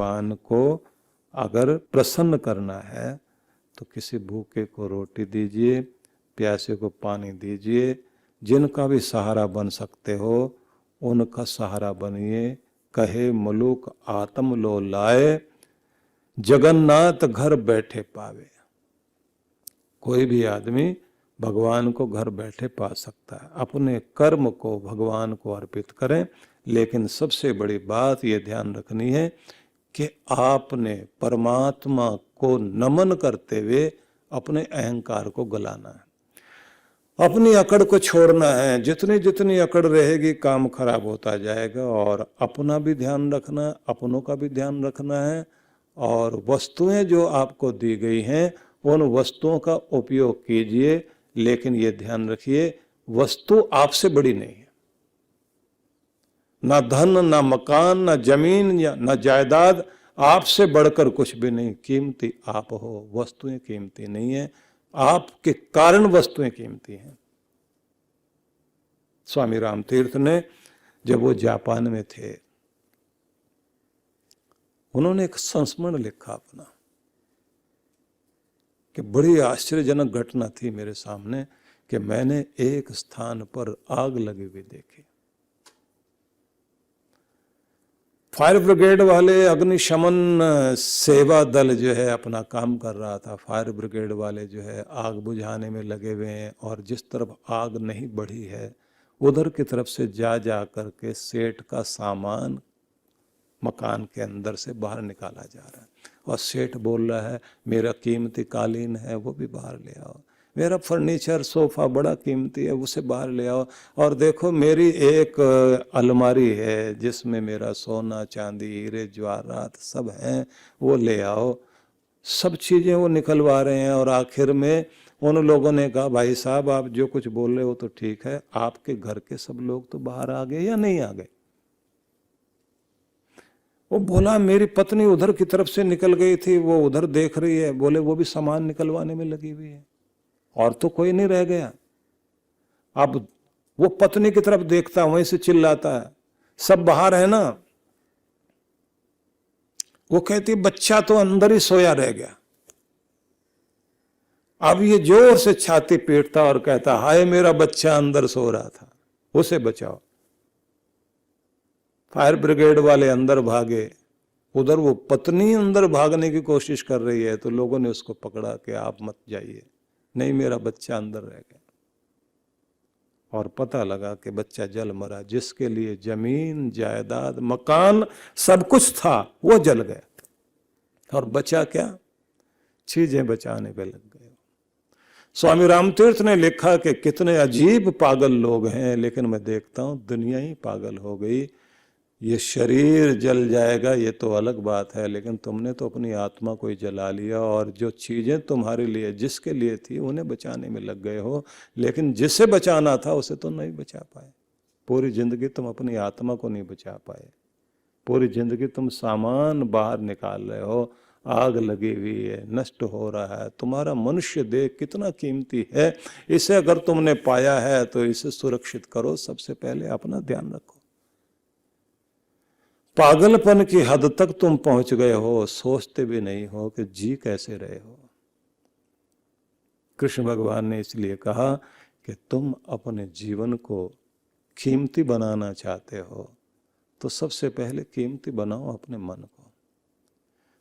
भगवान को अगर प्रसन्न करना है तो किसी भूखे को रोटी दीजिए, प्यासे को पानी दीजिए, जिनका भी सहारा बन सकते हो उनका सहारा बनिए। कहे मुलुक आत्म लो लाए, जगन्नाथ घर बैठे पावे। कोई भी आदमी भगवान को घर बैठे पा सकता है। अपने कर्म को भगवान को अर्पित करें, लेकिन सबसे बड़ी बात ये ध्यान रखनी है कि आपने परमात्मा को नमन करते हुए अपने अहंकार को गलाना है, अपनी अकड़ को छोड़ना है। जितनी जितनी अकड़ रहेगी काम खराब होता जाएगा। और अपना भी ध्यान रखना, अपनों का भी ध्यान रखना है। और वस्तुएं जो आपको दी गई हैं उन वस्तुओं का उपयोग कीजिए, लेकिन ये ध्यान रखिए वस्तु आपसे बड़ी नहीं है। ना धन, ना मकान, ना जमीन, या ना जायदाद आपसे बढ़कर कुछ भी नहीं। कीमती आप हो, वस्तुएं कीमती नहीं है, आपके कारण वस्तुएं कीमती हैं। स्वामी रामतीर्थ ने जब वो जापान में थे, उन्होंने एक संस्मरण लिखा अपना कि बड़ी आश्चर्यजनक घटना थी मेरे सामने कि मैंने एक स्थान पर आग लगी हुई देखी। फायर ब्रिगेड वाले, अग्निशमन सेवा दल जो है अपना काम कर रहा था। फायर ब्रिगेड वाले जो है आग बुझाने में लगे हुए हैं, और जिस तरफ आग नहीं बढ़ी है उधर की तरफ से जा जा करके सेठ का सामान मकान के अंदर से बाहर निकाला जा रहा है। और सेठ बोल रहा है मेरा कीमती कालीन है वो भी बाहर ले आओ, मेरा फर्नीचर सोफा बड़ा कीमती है उसे बाहर ले आओ, और देखो मेरी एक अलमारी है जिसमें मेरा सोना चांदी हीरे जवाहरात सब हैं वो ले आओ। सब चीज़ें वो निकलवा रहे हैं। और आखिर में उन लोगों ने कहा भाई साहब आप जो कुछ बोल रहे हो तो ठीक है, आपके घर के सब लोग तो बाहर आ गए या नहीं आ गए? वो बोला मेरी पत्नी उधर की तरफ से निकल गई थी, वो उधर देख रही है। बोले वो भी सामान निकलवाने में लगी हुई है, और तो कोई नहीं रह गया। अब वो पत्नी की तरफ देखता, वहीं से चिल्लाता है सब बाहर है ना। वो कहती बच्चा तो अंदर ही सोया रह गया। अब ये जोर से छाती पीटता और कहता हाय मेरा बच्चा अंदर सो रहा था, उसे बचाओ। फायर ब्रिगेड वाले अंदर भागे, उधर वो पत्नी अंदर भागने की कोशिश कर रही है, तो लोगों ने उसको पकड़ा कि आप मत जाइए। नहीं मेरा बच्चा अंदर रह गया। और पता लगा कि बच्चा जल मरा। जिसके लिए जमीन जायदाद मकान सब कुछ था वो जल गया, और बचा क्या? चीजें बचाने पे लग गए। स्वामी रामतीर्थ ने लिखा कि कितने अजीब पागल लोग हैं, लेकिन मैं देखता हूं दुनिया ही पागल हो गई। ये शरीर जल जाएगा ये तो अलग बात है, लेकिन तुमने तो अपनी आत्मा को ही जला लिया। और जो चीजें तुम्हारे लिए जिसके लिए थी उन्हें बचाने में लग गए हो, लेकिन जिसे बचाना था उसे तो नहीं बचा पाए। पूरी जिंदगी तुम अपनी आत्मा को नहीं बचा पाए। पूरी जिंदगी तुम सामान बाहर निकाल रहे हो, आग लगी हुई है, नष्ट हो रहा है। तुम्हारा मनुष्य देह कितना कीमती है, इसे अगर तुमने पाया है तो इसे सुरक्षित करो। सबसे पहले अपना ध्यान रखो। पागलपन की हद तक तुम पहुंच गए हो, सोचते भी नहीं हो कि जी कैसे रहे हो। कृष्ण भगवान ने इसलिए कहा कि तुम अपने जीवन को कीमती बनाना चाहते हो तो सबसे पहले कीमती बनाओ अपने मन को।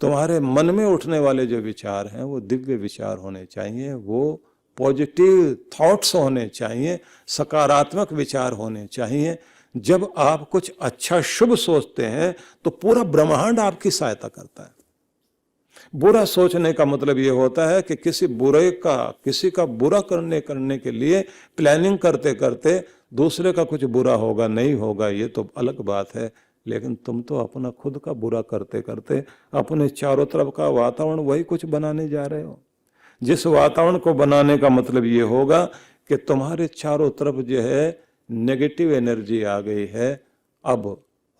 तुम्हारे मन में उठने वाले जो विचार हैं वो दिव्य विचार होने चाहिए, वो पॉजिटिव थॉट्स होने चाहिए, सकारात्मक विचार होने चाहिए। जब आप कुछ अच्छा शुभ सोचते हैं तो पूरा ब्रह्मांड आपकी सहायता करता है। बुरा सोचने का मतलब यह होता है कि किसी का बुरा करने के लिए प्लानिंग करते करते दूसरे का कुछ बुरा होगा नहीं होगा ये तो अलग बात है, लेकिन तुम तो अपना खुद का बुरा करते करते अपने चारों तरफ का वातावरण वही कुछ बनाने जा रहे हो। जिस वातावरण को बनाने का मतलब ये होगा कि तुम्हारे चारों तरफ जो है नेगेटिव एनर्जी आ गई है। अब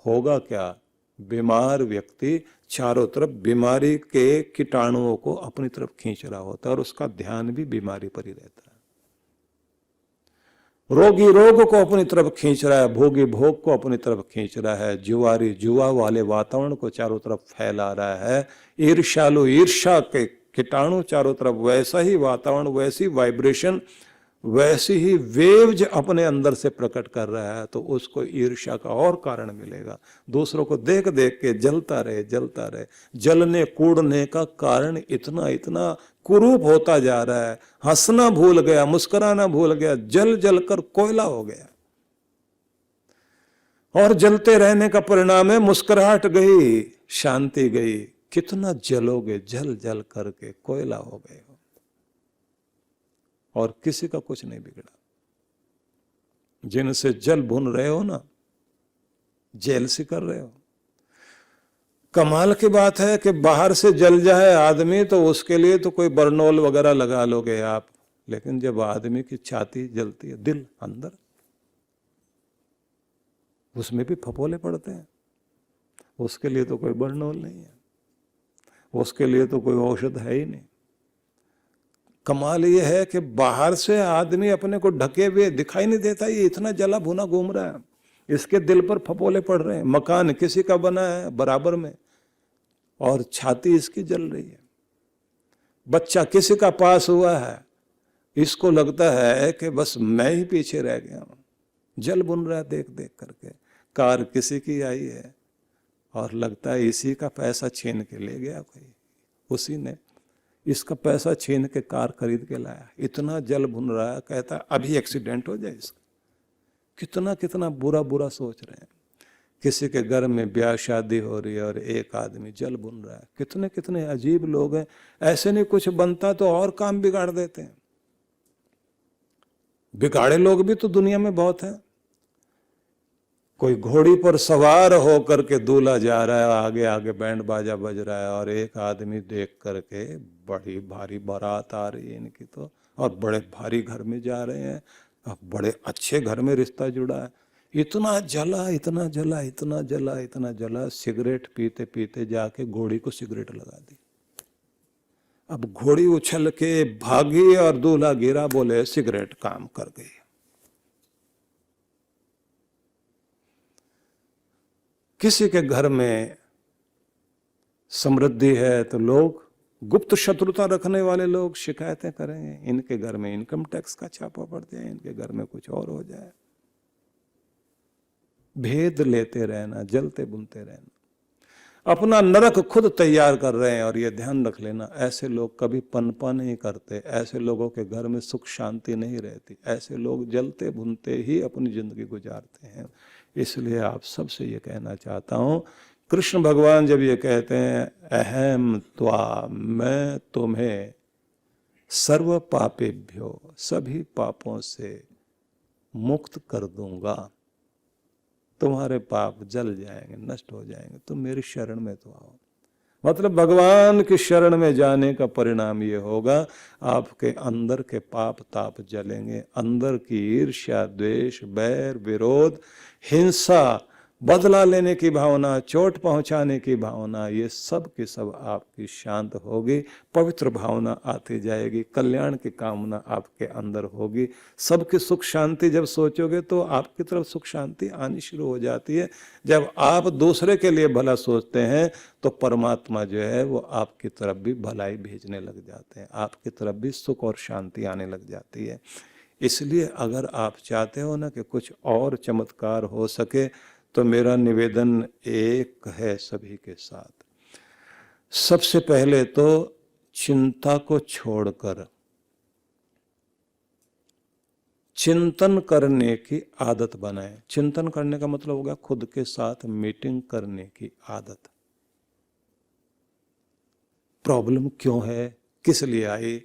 होगा क्या? बीमार व्यक्ति चारों तरफ बीमारी के कीटाणुओं को अपनी तरफ खींच रहा होता है और उसका ध्यान भी बीमारी पर ही रहता है। रोगी रोग को अपनी तरफ खींच रहा है, भोगी भोग को अपनी तरफ खींच रहा है, जुआरी जुआ वाले वातावरण को चारों तरफ फैला रहा है, ईर्ष्यालु ईर्ष्या के कीटाणु चारों तरफ, वैसा ही वातावरण, वैसी वाइब्रेशन, वैसी ही वेव्स अपने अंदर से प्रकट कर रहा है, तो उसको ईर्ष्या का और कारण मिलेगा। दूसरों को देख देख के जलता रहे जलता रहे। जलने कूड़ने का कारण इतना इतना कुरूप होता जा रहा है, हंसना भूल गया, मुस्कुराना भूल गया, जल जल कर कोयला हो गया। और जलते रहने का परिणाम है मुस्कुराहट गई, शांति गई। कितना जलोगे, जल जल करके कोयला हो गए हो, और किसी का कुछ नहीं बिगड़ा। जिनसे जल भुन रहे हो ना, जेल से कर रहे हो। कमाल की बात है कि बाहर से जल जाए आदमी तो उसके लिए तो कोई बर्नौल वगैरह लगा लोगे आप, लेकिन जब आदमी की छाती जलती है, दिल अंदर, उसमें भी फफोले पड़ते हैं, उसके लिए तो कोई बर्नौल नहीं है, उसके लिए तो कोई औषध है ही नहीं। कमाल ये है कि बाहर से आदमी अपने को ढके हुए दिखाई नहीं देता, ये इतना जला भुना घूम रहा है, इसके दिल पर फपोले पड़ रहे हैं। मकान किसी का बना है बराबर में, और छाती इसकी जल रही है। बच्चा किसी का पास हुआ है, इसको लगता है कि बस मैं ही पीछे रह गया हूं, जल बुन रहा है देख देख करके। कार किसी की आई है और लगता है इसी का पैसा छीन के ले गया कोई, उसी ने इसका पैसा छीन के कार खरीद के लाया। इतना जल भुन रहा है, कहता है अभी एक्सीडेंट हो जाए इसका। कितना कितना बुरा बुरा सोच रहे हैं। किसी के घर में ब्याह शादी हो रही है और एक आदमी जल भुन रहा है। कितने कितने अजीब लोग हैं। ऐसे नहीं कुछ बनता तो और काम बिगाड़ देते हैं। बिगाड़े लोग भी तो दुनिया में बहुत हैं। कोई घोड़ी पर सवार होकर के दूल्हा जा रहा है, आगे आगे बैंड बाजा बज रहा है, और एक आदमी देख करके, बड़ी भारी बारात आ रही है इनकी तो, और बड़े भारी घर में जा रहे हैं, बड़े अच्छे घर में रिश्ता जुड़ा है। इतना जला इतना जला इतना जला इतना जला, सिगरेट पीते पीते जाके घोड़ी को सिगरेट लगा दी। अब घोड़ी उछल के भागी और दूल्हा गिरा, बोले सिगरेट काम कर गई। किसी के घर में समृद्धि है तो लोग, गुप्त शत्रुता रखने वाले लोग शिकायतें करेंगे, इनके घर में इनकम टैक्स का छापा पड़ जाए, इनके घर में कुछ और हो जाए। भेद लेते रहना, जलते बुनते रहना, अपना नरक खुद तैयार कर रहे हैं। और ये ध्यान रख लेना, ऐसे लोग कभी पनपा नहीं करते, ऐसे लोगों के घर में सुख शांति नहीं रहती। ऐसे लोग जलते भुनते ही अपनी जिंदगी गुजारते हैं। इसलिए आप सबसे ये कहना चाहता हूं, कृष्ण भगवान जब ये कहते हैं अहम त्वा, मैं तुम्हें सर्व पापेभ्यो, सभी पापों से मुक्त कर दूंगा, तुम्हारे पाप जल जाएंगे, नष्ट हो जाएंगे, तुम मेरी शरण में तो आओ। मतलब भगवान की शरण में जाने का परिणाम ये होगा, आपके अंदर के पाप ताप जलेंगे। अंदर की ईर्ष्या, द्वेष, बैर, विरोध, हिंसा, बदला लेने की भावना, चोट पहुंचाने की भावना, ये सब की सब आपकी शांत होगी। पवित्र भावना आती जाएगी, कल्याण की कामना आपके अंदर होगी। सबकी सुख शांति जब सोचोगे तो आपकी तरफ सुख शांति आनी शुरू हो जाती है। जब आप दूसरे के लिए भला सोचते हैं तो परमात्मा जो है वो आपकी तरफ भी भलाई भेजने लग जाते हैं, आपकी तरफ भी सुख और शांति आने लग जाती है। इसलिए अगर आप चाहते हो ना कि कुछ और चमत्कार हो सके, तो मेरा निवेदन एक है सभी के साथ। सबसे पहले तो चिंता को छोड़कर चिंतन करने की आदत बनाएं। चिंतन करने का मतलब होगा खुद के साथ मीटिंग करने की आदत। प्रॉब्लम क्यों है, किस लिए आई,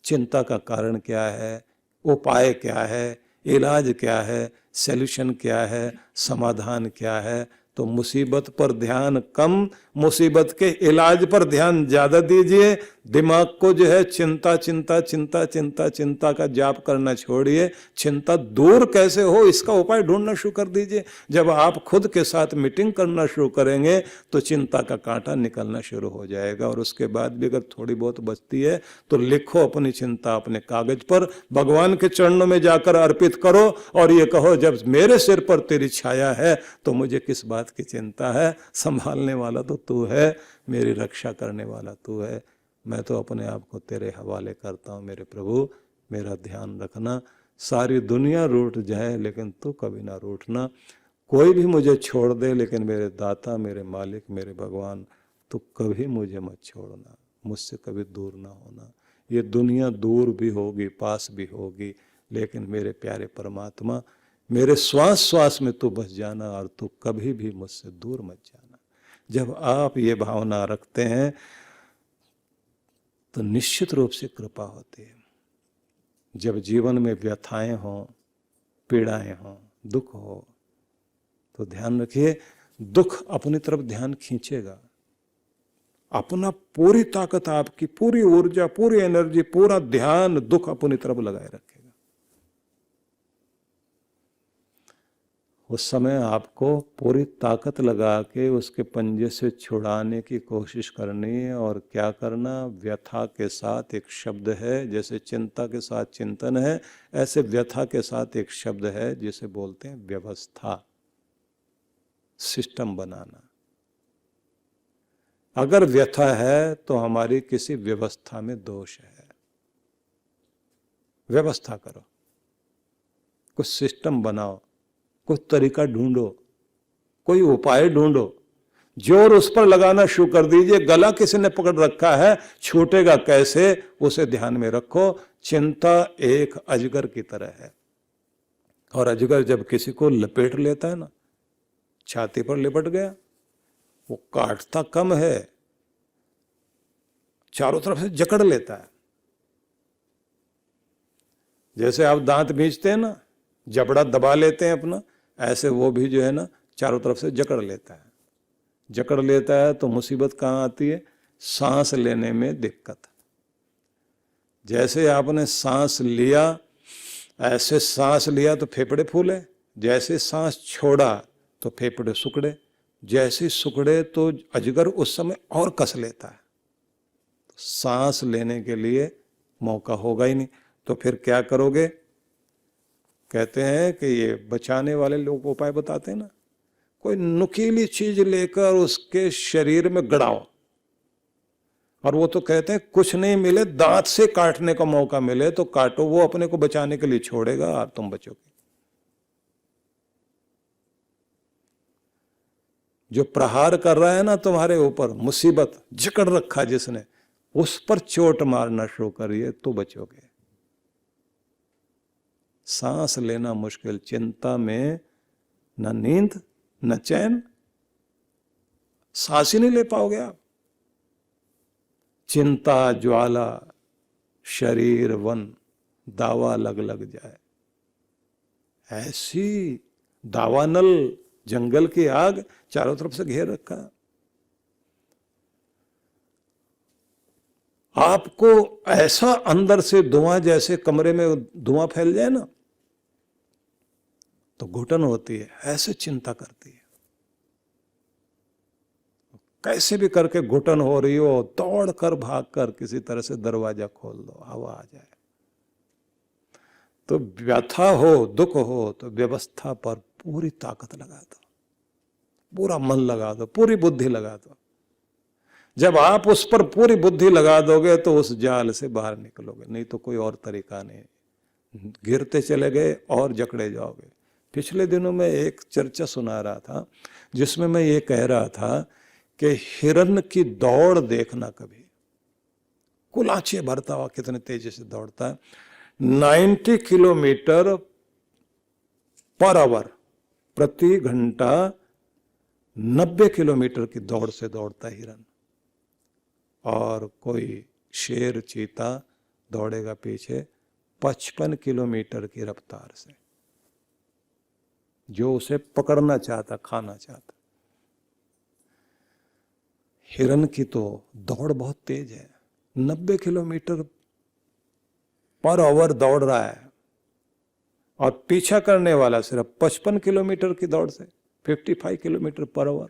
चिंता का कारण क्या है, उपाय क्या है, इलाज क्या है, सॉल्यूशन क्या है, समाधान क्या है। तो मुसीबत पर ध्यान कम, मुसीबत के इलाज पर ध्यान ज्यादा दीजिए। दिमाग को जो है चिंता चिंता चिंता चिंता चिंता का जाप करना छोड़िए। चिंता दूर कैसे हो इसका उपाय ढूंढना शुरू कर दीजिए। जब आप खुद के साथ मीटिंग करना शुरू करेंगे तो चिंता का कांटा निकलना शुरू हो जाएगा। और उसके बाद भी अगर थोड़ी बहुत बचती है तो लिखो अपनी चिंता अपने कागज पर, भगवान के चरणों में जाकर अर्पित करो और ये कहो, जब मेरे सिर पर तेरी छाया है तो मुझे किस बात की चिंता है, संभालने वाला तो तू है, मेरी रक्षा करने वाला तू है। मैं तो अपने आप को तेरे हवाले करता हूँ मेरे प्रभु, मेरा ध्यान रखना। सारी दुनिया रूठ जाए लेकिन तू कभी ना रूठना। कोई भी मुझे छोड़ दे लेकिन मेरे दाता, मेरे मालिक, मेरे भगवान, तू कभी मुझे मत छोड़ना, मुझसे कभी दूर ना होना। ये दुनिया दूर भी होगी, पास भी होगी, लेकिन मेरे प्यारे परमात्मा, मेरे श्वास श्वास में तू बस जाना और तू कभी भी मुझसे दूर मत जाना। जब आप ये भावना रखते हैं तो निश्चित रूप से कृपा होती है। जब जीवन में व्यथाएं हों, पीड़ाएं हों, दुख हो, तो ध्यान रखिए दुख अपनी तरफ ध्यान खींचेगा। अपना पूरी ताकत, आपकी पूरी ऊर्जा, पूरी एनर्जी, पूरा ध्यान दुख अपनी तरफ लगाए रखेगा। उस समय आपको पूरी ताकत लगा के उसके पंजे से छुड़ाने की कोशिश करनी है। और क्या करना, व्यथा के साथ एक शब्द है, जैसे चिंता के साथ चिंतन है, ऐसे व्यथा के साथ एक शब्द है जिसे बोलते हैं व्यवस्था, सिस्टम बनाना। अगर व्यथा है तो हमारी किसी व्यवस्था में दोष है। व्यवस्था करो, कुछ सिस्टम बनाओ, कुछ तरीका ढूंढो, कोई उपाय ढूंढो, जोर उस पर लगाना शुरू कर दीजिए। गला किसी ने पकड़ रखा है, छूटेगा कैसे, उसे ध्यान में रखो। चिंता एक अजगर की तरह है, और अजगर जब किसी को लपेट लेता है ना, छाती पर लिपट गया, वो काटता कम है, चारों तरफ से जकड़ लेता है। जैसे आप दांत भींचते हैं ना, जबड़ा दबा लेते हैं अपना, ऐसे वो भी जो है ना चारों तरफ से जकड़ लेता है। जकड़ लेता है तो मुसीबत कहाँ आती है, सांस लेने में दिक्कत। जैसे आपने सांस लिया, ऐसे सांस लिया तो फेफड़े फूले, जैसे सांस छोड़ा तो फेफड़े सुकड़े, जैसे सुकड़े तो अजगर उस समय और कस लेता है। सांस लेने के लिए मौका होगा ही नहीं, तो फिर क्या करोगे। कहते हैं कि ये बचाने वाले लोग उपाय बताते हैं ना, कोई नुकीली चीज लेकर उसके शरीर में गड़ाओ, और वो तो कहते हैं कुछ नहीं मिले, दांत से काटने का मौका मिले तो काटो, वो अपने को बचाने के लिए छोड़ेगा और तुम बचोगे। जो प्रहार कर रहा है ना तुम्हारे ऊपर, मुसीबत जकड़ रखा जिसने, उस पर चोट मारना शुरू करिए तो बचोगे। सांस लेना मुश्किल, चिंता में न नींद न चैन, सांस ही नहीं ले पाओगे आप। चिंता ज्वाला, शरीर वन, दावा लग लग जाए, ऐसी दावानल, जंगल की आग चारों तरफ से घेर रखा। आपको ऐसा अंदर से धुआं, जैसे कमरे में धुआं फैल जाए ना तो घुटन होती है, ऐसे चिंता करती है। कैसे भी करके घुटन हो रही हो, दौड़ कर भाग कर किसी तरह से दरवाजा खोल दो, हवा आ जाए। तो व्यथा हो, दुख हो तो व्यवस्था पर पूरी ताकत लगा दो, पूरा मन लगा दो, पूरी बुद्धि लगा दो। जब आप उस पर पूरी बुद्धि लगा दोगे तो उस जाल से बाहर निकलोगे, नहीं तो कोई और तरीका नहीं। गिरते चले गए और जकड़े जाओगे। पिछले दिनों में एक चर्चा सुना रहा था जिसमें मैं ये कह रहा था कि हिरन की दौड़ देखना कभी, कुलाचे भरता हुआ कितने तेजी से दौड़ता है, 90 किलोमीटर पर आवर, प्रति घंटा 90 किलोमीटर की दौड़ से दौड़ता है हिरन। और कोई शेर, चीता दौड़ेगा पीछे 55 किलोमीटर की रफ्तार से, जो उसे पकड़ना चाहता, खाना चाहता। हिरन की तो दौड़ बहुत तेज है, 90 किलोमीटर पर आवर दौड़ रहा है, और पीछा करने वाला सिर्फ 55 किलोमीटर की दौड़ से 55 किलोमीटर पर आवर।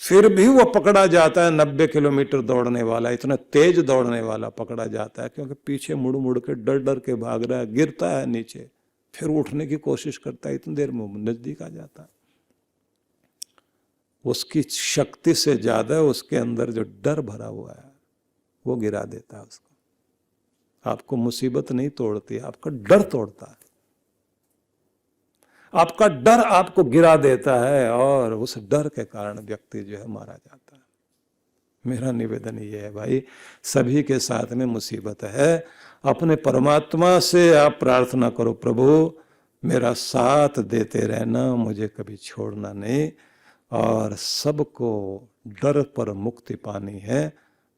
फिर भी वो पकड़ा जाता है, 90 किलोमीटर दौड़ने वाला, इतना तेज दौड़ने वाला पकड़ा जाता है, क्योंकि पीछे मुड़ मुड़ के डर डर के भाग रहा है, गिरता है नीचे, फिर उठने की कोशिश करता है, इतनी देर में नजदीक आ जाता है। उसकी शक्ति से ज्यादा उसके अंदर जो डर भरा हुआ है वो गिरा देता है उसको। आपको मुसीबत नहीं तोड़ती, आपका डर तोड़ता है। आपका डर आपको गिरा देता है, और उस डर के कारण व्यक्ति जो है मारा जाता है। मेरा निवेदन ये है भाई, सभी के साथ में मुसीबत है, अपने परमात्मा से आप प्रार्थना करो, प्रभु मेरा साथ देते रहना, मुझे कभी छोड़ना नहीं, और सबको डर पर मुक्ति पानी है।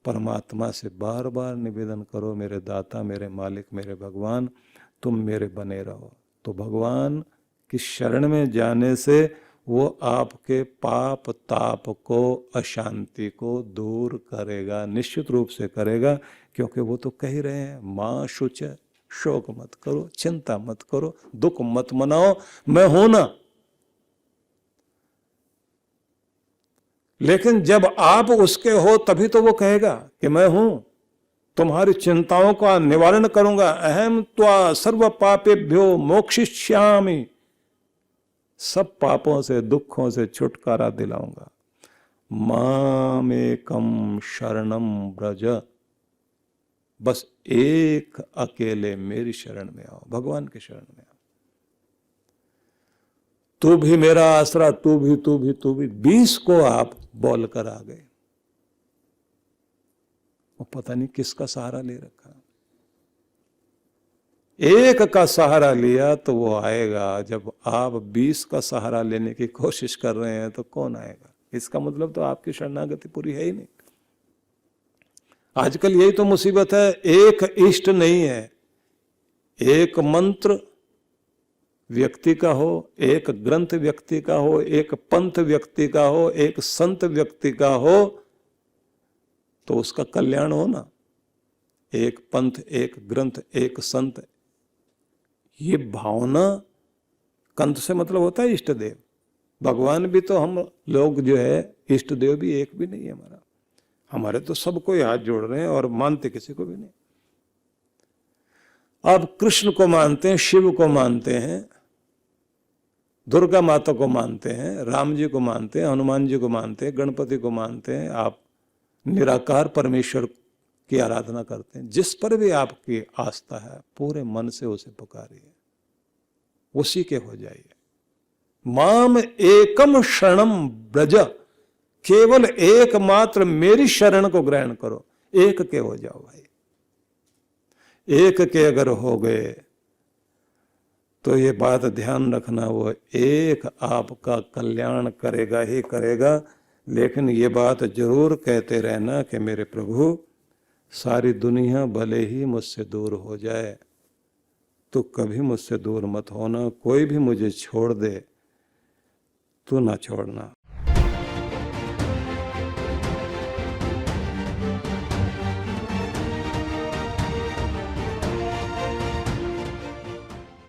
परमात्मा से बार बार निवेदन करो, मेरे दाता, मेरे मालिक, मेरे भगवान, तुम मेरे बने रहो। तो भगवान की शरण में जाने से वो आपके पाप ताप को, अशांति को दूर करेगा, निश्चित रूप से करेगा, क्योंकि वो तो कह ही रहे हैं, मां शुच, शोक मत करो, चिंता मत करो, दुख मत मनाओ, मैं हूं ना। लेकिन जब आप उसके हो तभी तो वो कहेगा कि मैं हूं, तुम्हारी चिंताओं का निवारण करूंगा, अहम त्वा सर्व पापेभ्यो मोक्षिष्यामि, सब पापों से दुखों से छुटकारा दिलाऊंगा। मामेकम शरणम ब्रज, बस एक अकेले मेरी शरण में आओ, भगवान की शरण में आओ। तू भी मेरा आसरा, तू भी, तू भी, तू भी, 20 को आप बोल कर आ गए। वो पता नहीं किसका सहारा ले रखा, एक का सहारा लिया तो वो आएगा। जब आप 20 का सहारा लेने की कोशिश कर रहे हैं तो कौन आएगा? इसका मतलब तो आपकी शरणागति पूरी है ही नहीं। आजकल यही तो मुसीबत है, एक इष्ट नहीं है। एक मंत्र व्यक्ति का हो, एक ग्रंथ व्यक्ति का हो, एक पंथ व्यक्ति का हो, एक संत व्यक्ति का हो, तो उसका कल्याण हो ना। एक पंथ, एक ग्रंथ, एक संत, ये भावना, कंथ से मतलब होता है इष्ट देव। भगवान भी तो हम लोग जो है, इष्ट देव भी एक भी नहीं है हमारा। हमारे तो सबको हाथ जोड़ रहे हैं और मानते किसी को भी नहीं। अब कृष्ण को मानते हैं, शिव को मानते हैं, दुर्गा माता को मानते हैं, राम जी को मानते हैं, हनुमान जी को मानते हैं, गणपति को मानते हैं। आप निराकार परमेश्वर की आराधना करते हैं। जिस पर भी आपकी आस्था है, पूरे मन से उसे पुकारिए, उसी के हो जाइए। माम एकम शरणम ब्रज, केवल एकमात्र मेरी शरण को ग्रहण करो, एक के हो जाओ भाई। एक के अगर हो गए तो ये बात ध्यान रखना, वो एक आपका कल्याण करेगा ही करेगा। लेकिन ये बात जरूर कहते रहना कि मेरे प्रभु, सारी दुनिया भले ही मुझसे दूर हो जाए तो कभी मुझसे दूर मत होना। कोई भी मुझे छोड़ दे तो ना छोड़ना।